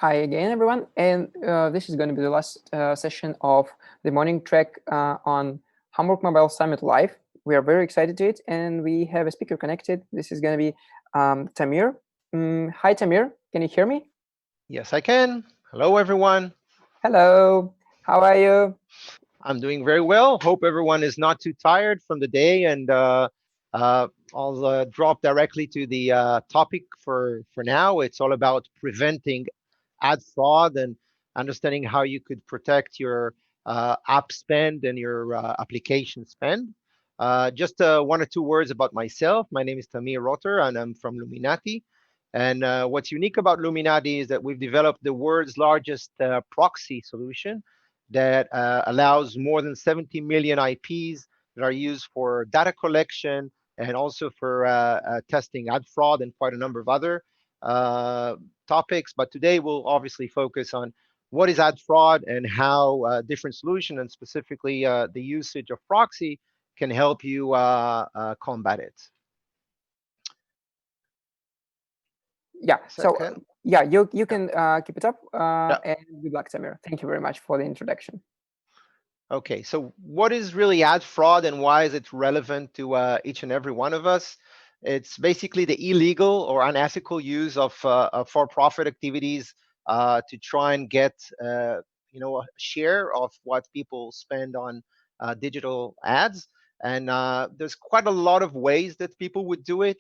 Hi again, everyone. And this is going to be the last session of the morning track on Hamburg Mobile Summit Live. We are very excited to it, and we have a speaker connected. This is going to be Tamir. Hi, Tamir. Can you hear me? Yes, I can. Hello, everyone. Hello. How are you? I'm doing very well. Hope everyone is not too tired from the day, and I'll drop directly to the topic for now. It's all about preventing ad fraud and understanding how you could protect your app spend and your application spend. Just one or two words about myself. My name is Tamir Rotter, and I'm from Luminati. And what's unique about Luminati is that we've developed the world's largest proxy solution that allows more than 70 million IPs that are used for data collection and also for testing ad fraud and quite a number of other uh, topics. But today we'll obviously focus on what is ad fraud and how different solutions and specifically the usage of proxy can help you combat it. Yeah. So Second. yeah, you Yeah. can keep it up. Yeah. And good luck, Tamir. Thank you very much for the introduction. Okay, so what is really ad fraud and why is it relevant to each and every one of us? It's basically the illegal or unethical use of for-profit activities to try and get a share of what people spend on digital ads. And there's quite a lot of ways that people would do it.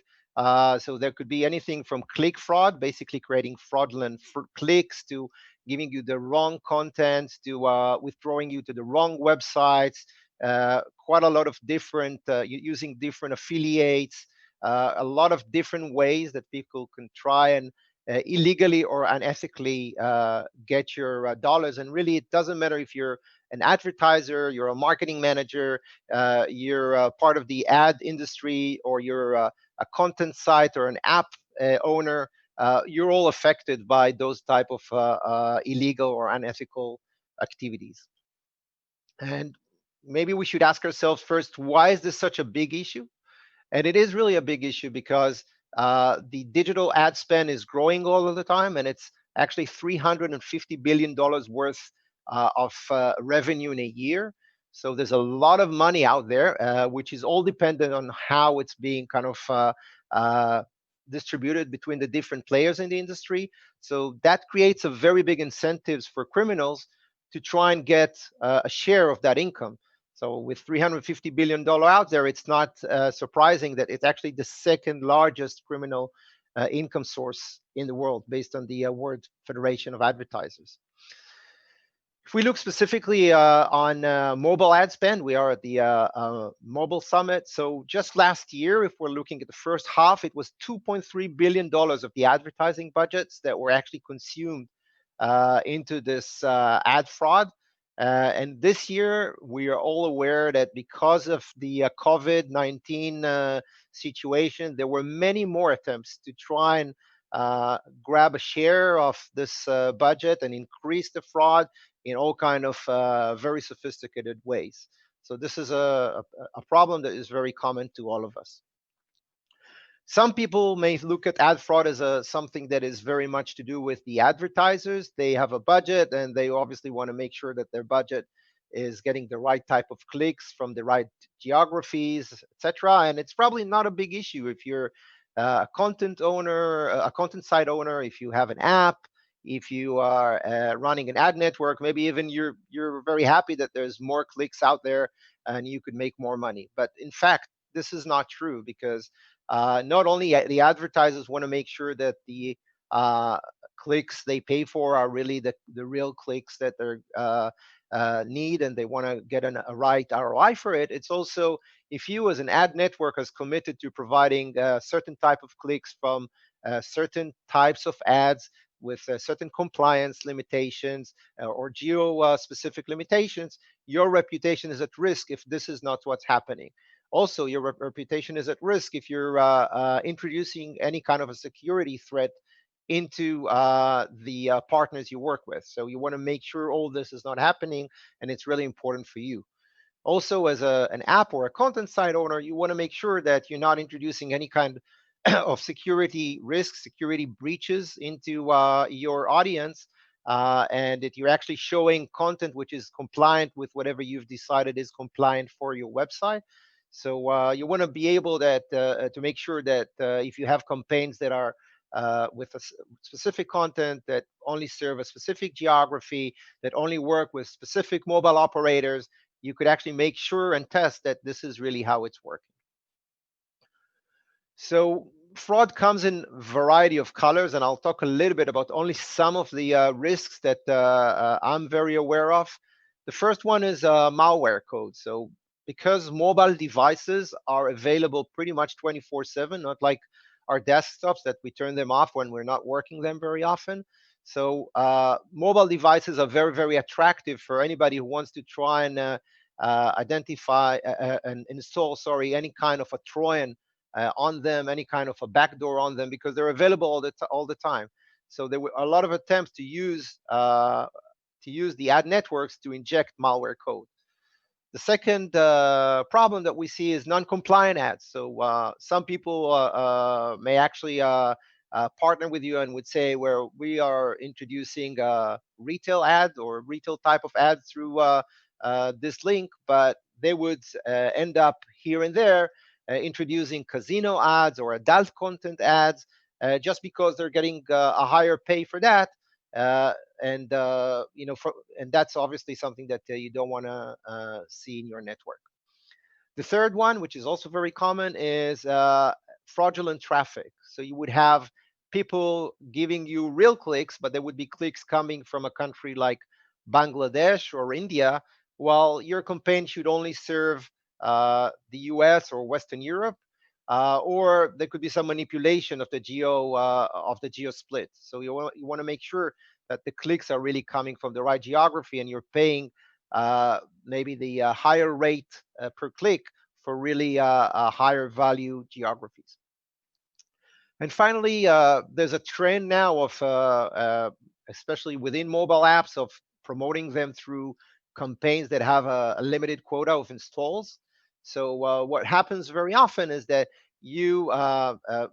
So there could be anything from click fraud, basically creating fraudulent clicks, to giving you the wrong content, to withdrawing you to the wrong websites. Quite a lot of different using different affiliates, a lot of different ways that people can try and illegally or unethically get your dollars. And really, it doesn't matter if you're an advertiser, you're a marketing manager, you're part of the ad industry, or you're a content site or an app owner. You're all affected by those type of illegal or unethical activities. And maybe we should ask ourselves first, why is this such a big issue? And it is really a big issue because the digital ad spend is growing all of the time, and it's actually $350 billion worth of revenue in a year. So there's a lot of money out there, which is all dependent on how it's being kind of uh, distributed between the different players in the industry. So that creates a very big incentives for criminals to try and get a share of that income. So with $350 billion out there, it's not surprising that it's actually the second largest criminal income source in the world, based on the World Federation of Advertisers. If we look specifically on mobile ad spend, we are at the mobile summit. So just last year, if we're looking at the first half, it was $2.3 billion of the advertising budgets that were actually consumed into this ad fraud. And this year, we are all aware that because of the COVID-19 situation, there were many more attempts to try and grab a share of this budget and increase the fraud in all kind of very sophisticated ways. So this is a problem that is very common to all of us. Some people may look at ad fraud as something that is very much to do with the advertisers. They have a budget and they obviously want to make sure that their budget is getting the right type of clicks from the right geographies, etc. And it's probably not a big issue if you're a content owner, a content site owner, if you have an app, if you are running an ad network, maybe even you're very happy that there's more clicks out there and you could make more money. But in fact, this is not true, because not only the advertisers want to make sure that the uh, clicks they pay for are really the real clicks that they need, and they want to get a right ROI for it. It's also, if you as an ad network is committed to providing certain type of clicks from certain types of ads with certain compliance limitations or geo specific limitations, your reputation is at risk if this is not what's happening. Also, your reputation is at risk if you're introducing any kind of a security threat into the partners you work with. So you want to make sure all this is not happening, and it's really important for you. Also, as an app or a content site owner, you want to make sure that you're not introducing any kind of security risks, security breaches into your audience, and that you're actually showing content which is compliant with whatever you've decided is compliant for your website. So you want to be able to make sure that if you have campaigns that are with specific content that only serve a specific geography, that only work with specific mobile operators, you could actually make sure and test that this is really how it's working. So fraud comes in a variety of colors, and I'll talk a little bit about only some of the risks that I'm very aware of. The first one is malware code. So because mobile devices are available pretty much 24/7, not like our desktops that we turn them off when we're not working them very often. So mobile devices are very, very attractive for anybody who wants to try and identify and install, sorry, any kind of a Trojan on them, any kind of a backdoor on them, because they're available all the time. So there were a lot of attempts to use the ad networks to inject malware code. The second problem that we see is non-compliant ads. So some people may actually partner with you and would say, where we are introducing retail ad or retail type of ad through this link, but they would end up here and there introducing casino ads or adult content ads just because they're getting a higher pay for that. Uh, and and that's obviously something that you don't want to see in your network. The third one, which is also very common, is fraudulent traffic. So you would have people giving you real clicks, but there would be clicks coming from a country like Bangladesh or India, while your campaign should only serve the US or Western Europe, or there could be some manipulation of the geo split. So you want to make sure that the clicks are really coming from the right geography, and you're paying maybe the higher rate per click for really higher value geographies. And finally, there's a trend now of, especially within mobile apps, of promoting them through campaigns that have a limited quota of installs. So what happens very often is that you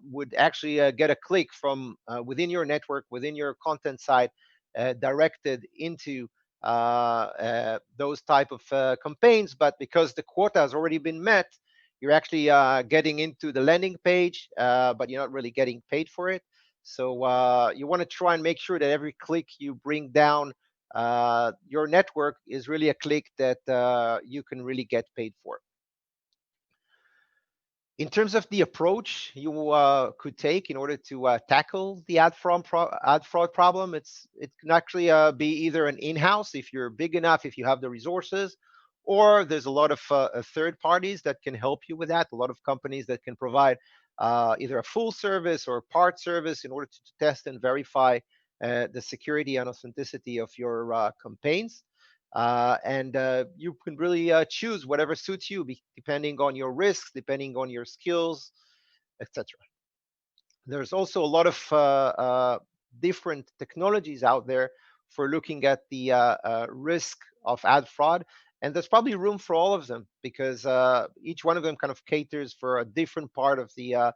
would actually get a click from within your network, within your content site, directed into those type of campaigns. But because the quota has already been met, you're actually getting into the landing page, but you're not really getting paid for it. So you want to try and make sure that every click you bring down your network is really a click that you can really get paid for. In terms of the approach you could take in order to tackle the ad fraud problem, it can actually be either an in-house if you're big enough, if you have the resources, or there's a lot of third parties that can help you with that. A lot of companies that can provide either a full service or part service in order to test and verify the security and authenticity of your campaigns. And you can really choose whatever suits you, depending on your risks, depending on your skills, etc. There's also a lot of different technologies out there for looking at the risk of ad fraud, and there's probably room for all of them, because each one of them kind of caters for a different part of the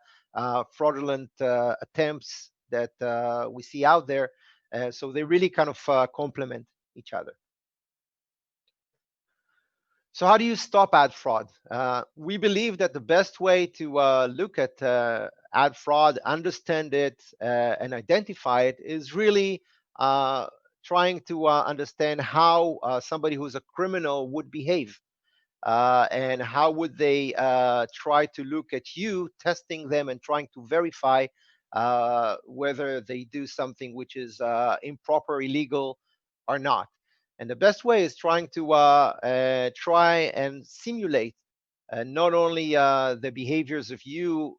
fraudulent attempts that we see out there. So they really kind of complement each other. So how do you stop ad fraud? We believe that the best way to look at ad fraud, understand it, and identify it is really uh, trying to understand how somebody who's a criminal would behave. And how would they try to look at you, testing them and trying to verify whether they do something which is improper, illegal, or not. And the best way is trying to try and simulate not only the behaviors of you,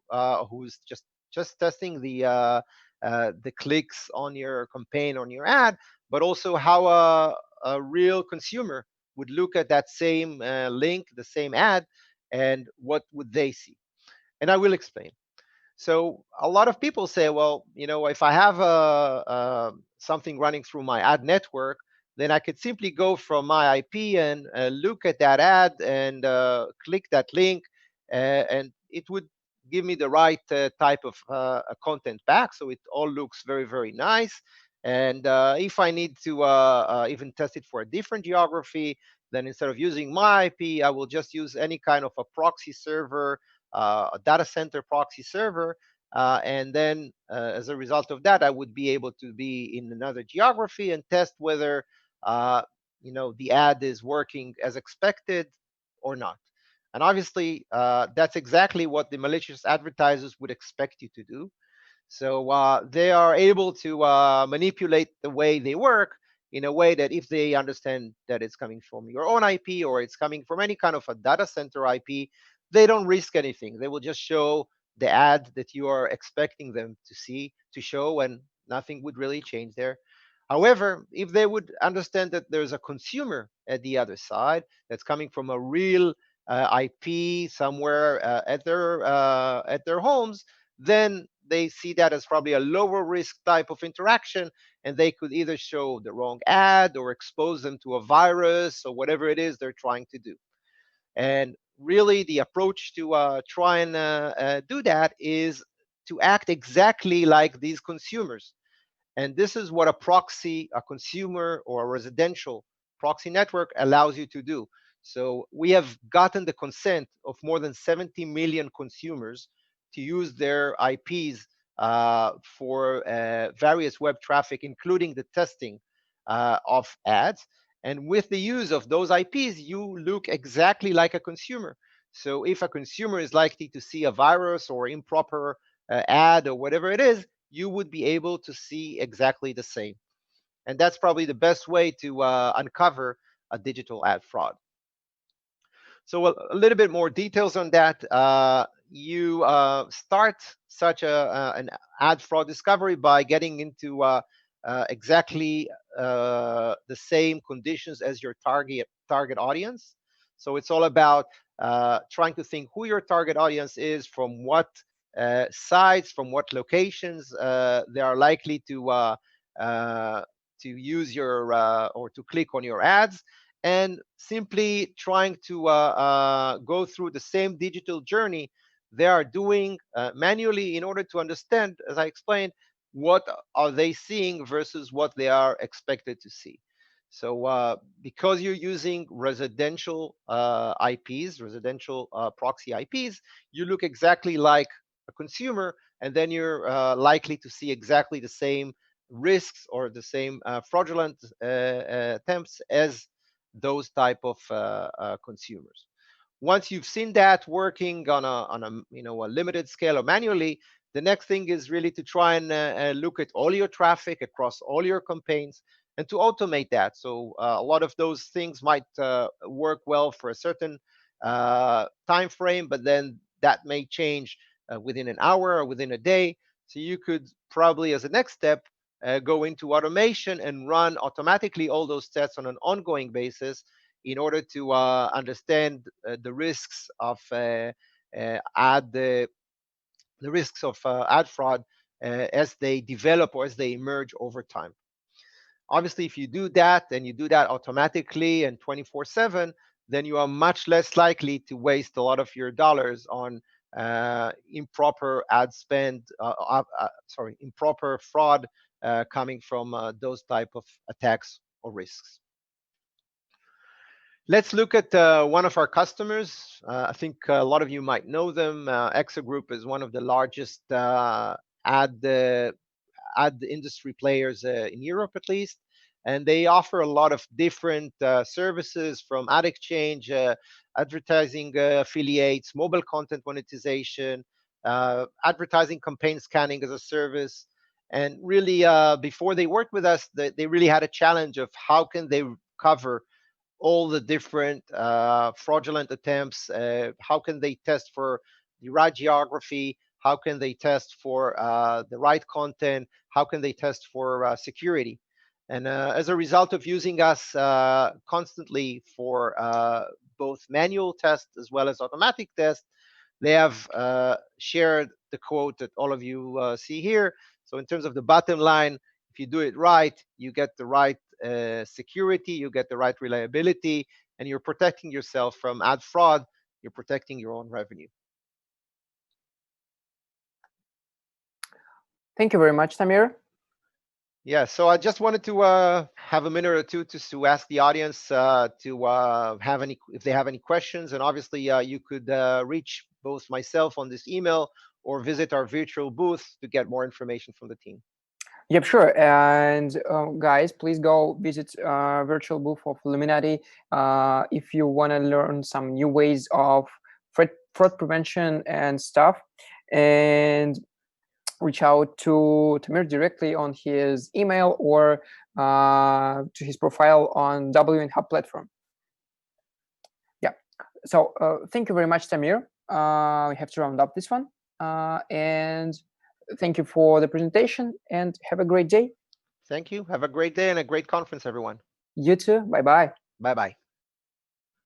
who's just testing the clicks on your campaign, on your ad, but also how a real consumer would look at that same link, the same ad, and what would they see? And I will explain. So a lot of people say, well, if I have something running through my ad network, then I could simply go from my IP and look at that ad and click that link, and it would give me the right type of content back, so it all looks very, very nice. And if I need to even test it for a different geography, then instead of using my IP, I will just use any kind of a proxy server, a data center proxy server. And then as a result of that, I would be able to be in another geography and test whether the ad is working as expected or not. And obviously, that's exactly what the malicious advertisers would expect you to do. So they are able to manipulate the way they work in a way that if they understand that it's coming from your own IP or it's coming from any kind of a data center IP, they don't risk anything. They will just show the ad that you are expecting them to see, to show, and nothing would really change there. However, if they would understand that there's a consumer at the other side that's coming from a real IP somewhere at their homes, then they see that as probably a lower risk type of interaction, and they could either show the wrong ad or expose them to a virus or whatever it is they're trying to do. And really, the approach to try and do that is to act exactly like these consumers. And this is what a proxy, a consumer or a residential proxy network allows you to do. So we have gotten the consent of more than 70 million consumers to use their IPs for various web traffic, including the testing of ads. And with the use of those IPs, you look exactly like a consumer. So if a consumer is likely to see a virus or improper ad or whatever it is, you would be able to see exactly the same. And that's probably the best way to uncover a digital ad fraud. So a little bit more details on that. You start such an ad fraud discovery by getting into exactly the same conditions as your target audience. So it's all about trying to think who your target audience is, from what sites, from what locations they are likely uh, to use your or to click on your ads, and simply trying to go through the same digital journey they are doing manually in order to understand, as I explained, what are they seeing versus what they are expected to see. So because you're using residential IPs, residential proxy IPs, you look exactly like a consumer, and then you're likely to see exactly the same risks or the same fraudulent attempts as those type of consumers. Once you've seen that working on a limited scale or manually, the next thing is really to try and look at all your traffic across all your campaigns and to automate that. So a lot of those things might work well for a certain time frame, but then that may change within an hour or within a day. So you could probably, as a next step, go into automation and run automatically all those tests on an ongoing basis in order to understand the risks of ad the risks of ad fraud as they develop or as they emerge over time. Obviously, if you do that and you do that automatically and 24/7, then you are much less likely to waste a lot of your dollars on improper ad spend, improper fraud coming from those type of attacks or risks. Let's look at one of our customers. I think a lot of you might know them. Exa Group is one of the largest ad ad industry players in Europe, at least. And they offer a lot of different services, from ad exchange, advertising affiliates, mobile content monetization, advertising campaign scanning as a service. And really, before they worked with us, they really had a challenge of how can they cover all the different fraudulent attempts. How can they test for the right geography? How can they test for the right content? How can they test for security? And as a result of using us constantly for both manual tests as well as automatic tests, they have shared the quote that all of you see here. So in terms of the bottom line, if you do it right, you get the right security, you get the right reliability, and you're protecting yourself from ad fraud. You're protecting your own revenue. Thank you very much, Tamir. Yeah, so I just wanted to have a minute or two just to ask the audience to have any, if they have any questions, and obviously you could reach both myself on this email or visit our virtual booth to get more information from the team. Yep, sure. And guys, please go visit virtual booth of Luminati if you want to learn some new ways of fraud prevention and stuff. And reach out to Tamir directly on his email or to his profile on WN Hub platform. Yeah. So thank you very much, Tamir. We have to round up this one. And thank you for the presentation and have a great day. Thank you. Have a great day and a great conference, everyone. You too. Bye-bye. Bye-bye.